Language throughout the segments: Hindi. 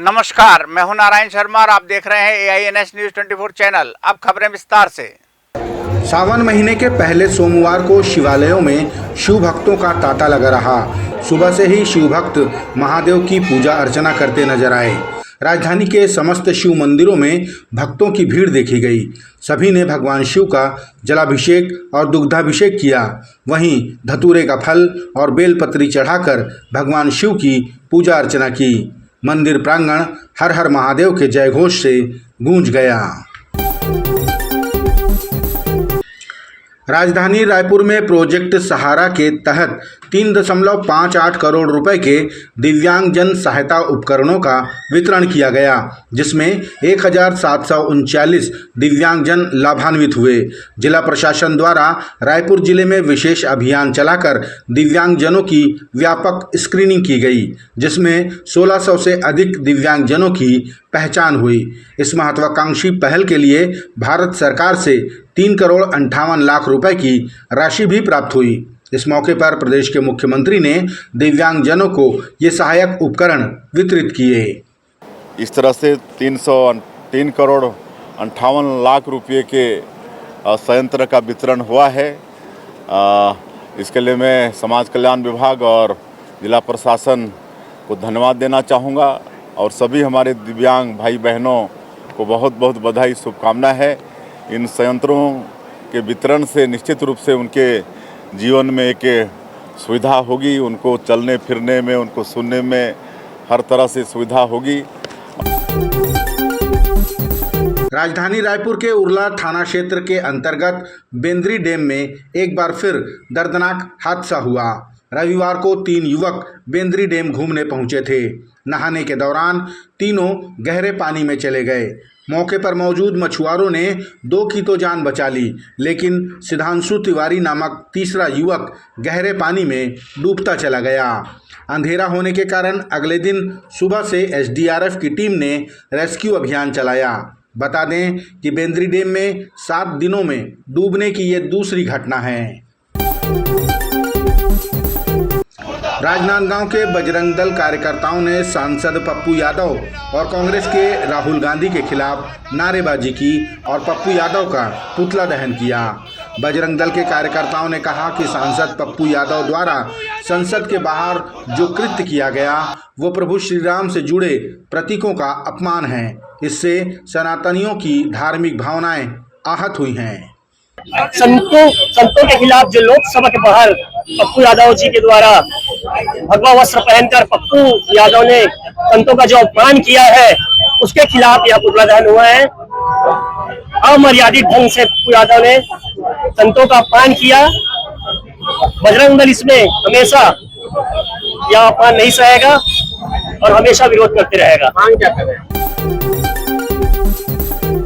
नमस्कार, मैं हूं नारायण शर्मा और आप देख रहे हैं AINS न्यूज़ 24 चैनल। अब खबरें विस्तार से। सावन महीने के पहले सोमवार को शिवालयों में शिव भक्तों का तांता लगा रहा। सुबह से ही शिव भक्त महादेव की पूजा अर्चना करते नजर आए। राजधानी के समस्त शिव मंदिरों में भक्तों की भीड़ देखी गई। सभी ने भगवान शिव का जलाभिषेक और दुग्धाभिषेक किया। वहीं धतूरे का फल और बेलपत्री चढ़ाकर भगवान शिव की पूजा अर्चना की। मंदिर प्रांगण हर हर महादेव के जयघोष से गूंज गया। राजधानी रायपुर में प्रोजेक्ट सहारा के तहत 3.58 करोड़ रुपए के दिव्यांगजन सहायता उपकरणों का वितरण किया गया, जिसमें 1739 दिव्यांगजन लाभान्वित हुए। जिला प्रशासन द्वारा रायपुर जिले में विशेष अभियान चलाकर दिव्यांगजनों की व्यापक स्क्रीनिंग की गई, जिसमें 1600 से अधिक दिव्यांगजनों की पहचान हुई। इस महत्वाकांक्षी पहल के लिए भारत सरकार से 3,58 लाख रुपए की राशि भी प्राप्त हुई। इस मौके पर प्रदेश के मुख्यमंत्री ने दिव्यांगजनों को ये सहायक उपकरण वितरित किए। इस तरह से 3 करोड़ 58 लाख रुपये के संयंत्र का वितरण हुआ है। इसके लिए मैं समाज कल्याण विभाग और जिला प्रशासन को धन्यवाद देना चाहूँगा और सभी हमारे दिव्यांग भाई बहनों को बहुत बहुत बधाई, शुभकामना है। इन संयंत्रों के वितरण से निश्चित रूप से उनके जीवन में एक सुविधा होगी, उनको चलने फिरने में, उनको सुनने में हर तरह से सुविधा होगी। राजधानी रायपुर के उरला थाना क्षेत्र के अंतर्गत बेंद्री डैम में एक बार फिर दर्दनाक हादसा हुआ। रविवार को 3 युवक बेंद्री डैम घूमने पहुंचे थे। नहाने के दौरान तीनों गहरे पानी में चले गए। मौके पर मौजूद मछुआरों ने 2 की तो जान बचा ली, लेकिन सिद्धांशु तिवारी नामक तीसरा युवक गहरे पानी में डूबता चला गया। अंधेरा होने के कारण अगले दिन सुबह से SDRF की टीम ने रेस्क्यू अभियान चलाया। बता दें कि बेंद्री डैम में 7 दिनों में डूबने की ये दूसरी घटना है। राजनांदगांव के बजरंग दल कार्यकर्ताओं ने सांसद पप्पू यादव और कांग्रेस के राहुल गांधी के खिलाफ नारेबाजी की और पप्पू यादव का पुतला दहन किया। बजरंग दल के कार्यकर्ताओं ने कहा कि सांसद पप्पू यादव द्वारा संसद के बाहर जो कृत्य किया गया वो प्रभु श्री राम से जुड़े प्रतीकों का अपमान है। इससे सनातनियों की धार्मिक भावनाएं आहत हुई हैं। संतों के खिलाफ जो लोकसभा के बाहर पप्पू यादव जी के द्वारा भगवा वस्त्र पहनकर पप्पू यादव ने संतों का जो अपमान किया है, उसके खिलाफ यह पुतला दहन हुआ है। अमर्यादित ढंग से पप्पू यादव ने संतों का अपमान किया। बजरंग दल इसमें हमेशा यह अपमान नहीं सहेगा और हमेशा विरोध करते रहेगा।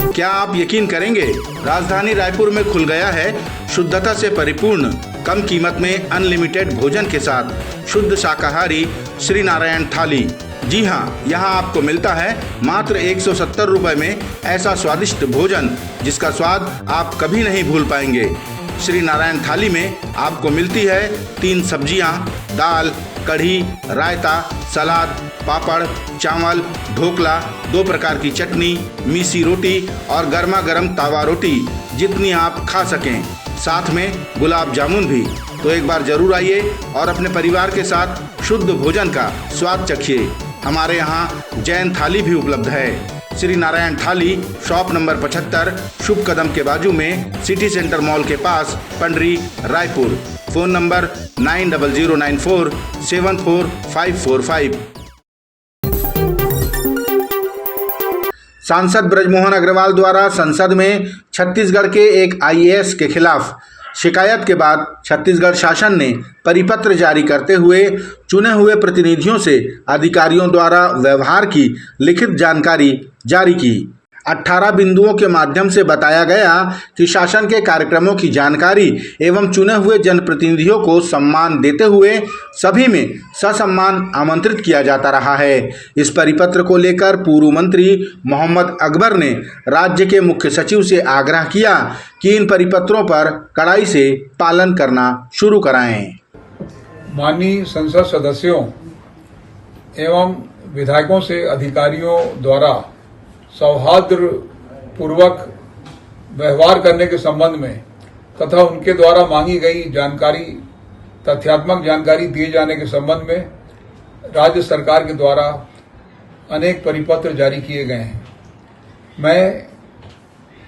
क्या आप यकीन करेंगे, राजधानी रायपुर में खुल गया है शुद्धता से परिपूर्ण, कम कीमत में अनलिमिटेड भोजन के साथ शुद्ध शाकाहारी श्री नारायण थाली। जी हाँ, यहाँ आपको मिलता है मात्र 170 रुपए में ऐसा स्वादिष्ट भोजन जिसका स्वाद आप कभी नहीं भूल पाएंगे। श्री नारायण थाली में आपको मिलती है 3 सब्जियाँ, दाल, कढ़ी, रायता, सलाद, पापड़, चावल, ढोकला, 2 प्रकार की चटनी, मीसी रोटी और गर्मा गर्म तावा रोटी, जितनी आप खा सकें। साथ में गुलाब जामुन भी। तो एक बार जरूर आइए और अपने परिवार के साथ शुद्ध भोजन का स्वाद चखिए। हमारे यहाँ जैन थाली भी उपलब्ध है। श्री नारायण थाली, शॉप नंबर 75, शुभ कदम के बाजू में, सिटी सेंटर मॉल के पास, पंडरी, रायपुर। Phone number 9009474545। सांसद ब्रजमोहन अग्रवाल द्वारा संसद में छत्तीसगढ़ के एक IAS के खिलाफ शिकायत के बाद छत्तीसगढ़ शासन ने परिपत्र जारी करते हुए चुने हुए प्रतिनिधियों से अधिकारियों द्वारा व्यवहार की लिखित जानकारी जारी की। 18 बिंदुओं के माध्यम से बताया गया कि शासन के कार्यक्रमों की जानकारी एवं चुने हुए जनप्रतिनिधियों को सम्मान देते हुए सभी में ससम्मान आमंत्रित किया जाता रहा है। इस परिपत्र को लेकर पूर्व मंत्री मोहम्मद अकबर ने राज्य के मुख्य सचिव से आग्रह किया कि इन परिपत्रों पर कड़ाई से पालन करना शुरू कराएं। माननीय संसद सदस्यों एवं विधायकों से अधिकारियों द्वारा सौहार्दपूर्वक व्यवहार करने के संबंध में तथा उनके द्वारा मांगी गई जानकारी, तथ्यात्मक जानकारी दिए जाने के संबंध में राज्य सरकार के द्वारा अनेक परिपत्र जारी किए गए हैं। मैं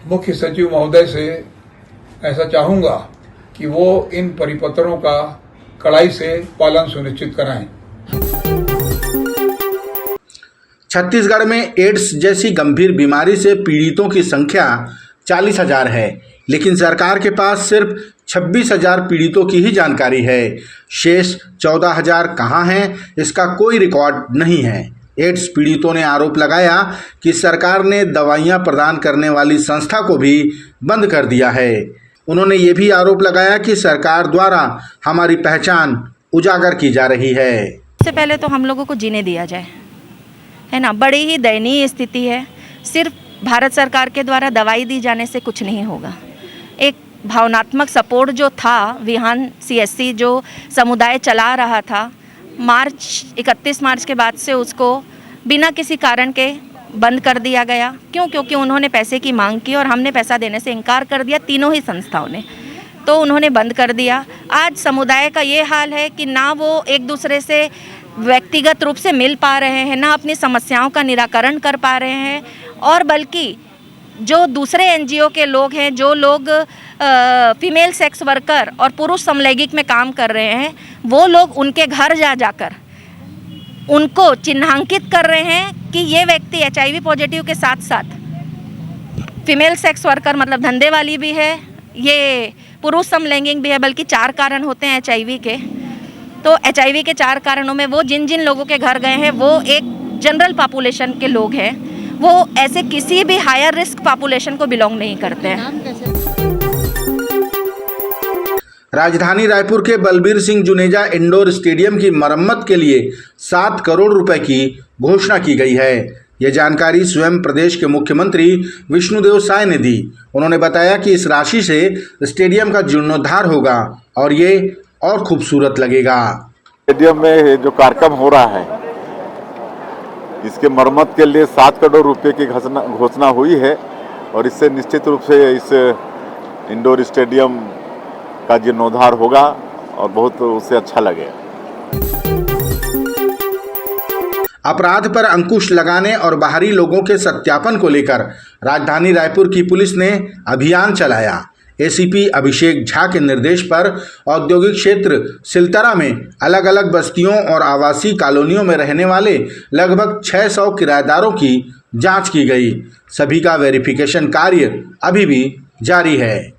मुख्य सचिव महोदय से ऐसा चाहूंगा कि वो इन परिपत्रों का कड़ाई से पालन सुनिश्चित कराएं। छत्तीसगढ़ में एड्स जैसी गंभीर बीमारी से पीड़ितों की संख्या 40,000 है, लेकिन सरकार के पास सिर्फ 26,000 पीड़ितों की ही जानकारी है। शेष 14,000 कहाँ हैं, इसका कोई रिकॉर्ड नहीं है। एड्स पीड़ितों ने आरोप लगाया कि सरकार ने दवाइयां प्रदान करने वाली संस्था को भी बंद कर दिया है। उन्होंने ये भी आरोप लगाया कि सरकार द्वारा हमारी पहचान उजागर की जा रही है। सबसे पहले तो हम लोगों को जीने दिया जाए, है ना। बड़ी ही दयनीय स्थिति है। सिर्फ भारत सरकार के द्वारा दवाई दी जाने से कुछ नहीं होगा। एक भावनात्मक सपोर्ट जो था, विहान CSC जो समुदाय चला रहा था, 31 मार्च के बाद से उसको बिना किसी कारण के बंद कर दिया गया। क्यों? क्योंकि उन्होंने पैसे की मांग की और हमने पैसा देने से इनकार कर दिया, तीनों ही संस्थाओं ने, तो उन्होंने बंद कर दिया। आज समुदाय का ये हाल है कि ना वो एक दूसरे से व्यक्तिगत रूप से मिल पा रहे हैं, ना अपनी समस्याओं का निराकरण कर पा रहे हैं, और बल्कि जो दूसरे NGO के लोग हैं, जो लोग फीमेल सेक्स वर्कर और पुरुष समलैंगिक में काम कर रहे हैं, वो लोग उनके घर जाकर उनको चिन्हांकित कर रहे हैं कि ये व्यक्ति HIV पॉजिटिव के साथ साथ फीमेल सेक्स वर्कर मतलब धंधे वाली भी है, ये पुरुष समलैंगिक भी है। बल्कि 4 कारण होते हैं HIV के, तो HIV के 4 कारणों में वो जिन जिन लोगों के घर गए हैं वो एक जनरल पॉपुलेशन के लोग हैं, वो ऐसे किसी भी हायर रिस्क पॉपुलेशन को बिलोंग नहीं करते हैं। राजधानी रायपुर के बलबीर सिंह जुनेजा इंडोर स्टेडियम की मरम्मत के लिए 7 करोड़ रुपए की घोषणा की गई है। यह जानकारी स्वयं प्रदेश के मुख्यमंत्री विष्णुदेव साय ने दी। उन्होंने बताया कि इस राशि से स्टेडियम का जीर्णोद्धार होगा और ये और खूबसूरत लगेगा। स्टेडियम में जो कार्यक्रम हो रहा है, इसके मरम्मत के लिए 7 करोड़ रुपए की घोषणा हुई है और इससे निश्चित रूप से इस इंडोर स्टेडियम का जीर्णोद्धार होगा और बहुत उससे अच्छा लगेगा। अपराध पर अंकुश लगाने और बाहरी लोगों के सत्यापन को लेकर राजधानी रायपुर की पुलिस ने अभियान चलाया। ACP अभिषेक झा के निर्देश पर औद्योगिक क्षेत्र सिलतरा में अलग अलग बस्तियों और आवासीय कॉलोनियों में रहने वाले लगभग 600 किराएदारों की जांच की गई। सभी का वेरिफिकेशन कार्य अभी भी जारी है।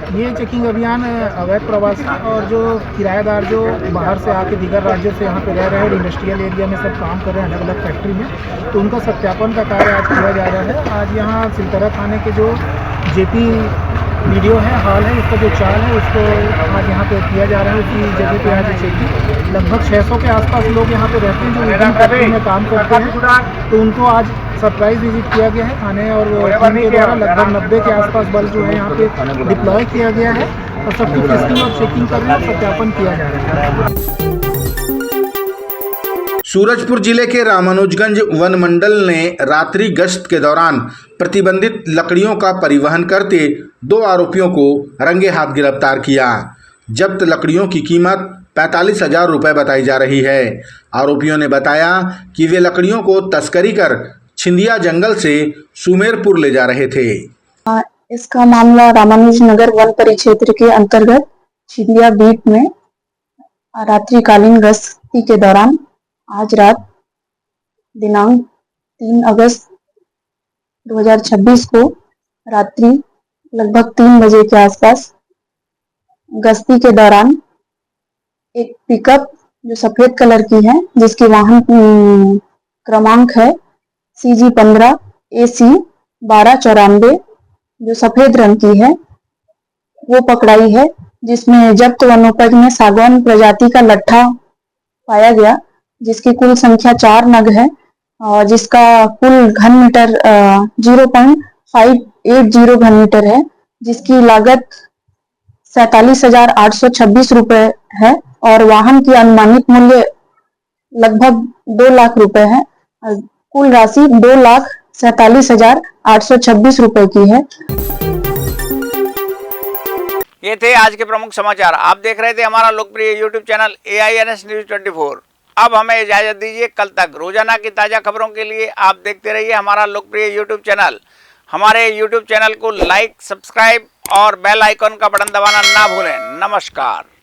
ये चेकिंग अभियान अवैध प्रवासी और जो किराएदार जो बाहर से आके दीगर राज्यों से यहाँ पे रह रहे हैं और इंडस्ट्रियल एरिया में सब काम कर रहे हैं अलग अलग फैक्ट्री में, तो उनका सत्यापन का कार्य आज किया जा रहा है। आज यहाँ सिलतरा थाने के जो JP वीडियो है, हॉल है, उसका जो चाल है उसको आज यहाँ पे किया जा रहा है। उसी जगह पे आज चेकिंग लगभग 600 के आसपास लोग यहाँ पे रहते हैं जो विभिन्न फैक्ट्री में काम करते हैं, तो उनको आज सरप्राइज विजिट किया गया है थाने और टीम के द्वारा। लगभग 90 के आसपास बल जो है यहाँ पे डिप्लॉय किया गया है और सबकी टेस्टिंग और चेकिंग कर रहे हैं, सत्यापन किया जा रहा है। सूरजपुर जिले के रामानुजगंज वन मंडल ने रात्रि गश्त के दौरान प्रतिबंधित लकड़ियों का परिवहन करते 2 आरोपियों को रंगे हाथ गिरफ्तार किया। जब्त लकड़ियों की कीमत 45,000 रुपये बताई जा रही है। आरोपियों ने बताया कि वे लकड़ियों को तस्करी कर छिंदिया जंगल से सुमेरपुर ले जा रहे थे। इसका मामला रामानुज नगर वन परिक्षेत्र के अंतर्गत छिंदिया बीट में रात्रिकालीन गश्ती के दौरान आज रात दिनांक 3 अगस्त 2026 को रात्रि लगभग 3 बजे के आसपास गश्ती के दौरान एक पिकअप जो सफेद कलर की है, जिसकी वाहन क्रमांक है CG 15 AC 1294 जो सफेद रंग की है, वो पकड़ाई है, जिसमें जब्त वनोपज में सागौन प्रजाति का लट्ठा पाया गया, जिसकी कुल संख्या 4 नग है और जिसका कुल घन मीटर 0.580 घन मीटर है, जिसकी लागत 47,826 रुपए है और वाहन की अनुमानित मूल्य लगभग 2 लाख रुपए है। कुल राशि 2,47,826 रुपए की है। ये थे आज के प्रमुख समाचार। आप देख रहे थे हमारा लोकप्रिय यूट्यूब चैनल AINS न्यूज 24। अब हमें इजाजत दीजिए, कल तक रोजाना की ताजा खबरों के लिए आप देखते रहिए हमारा लोकप्रिय यूट्यूब चैनल। हमारे यूट्यूब चैनल को लाइक, सब्सक्राइब और बेल आइकॉन का बटन दबाना ना भूलें। नमस्कार।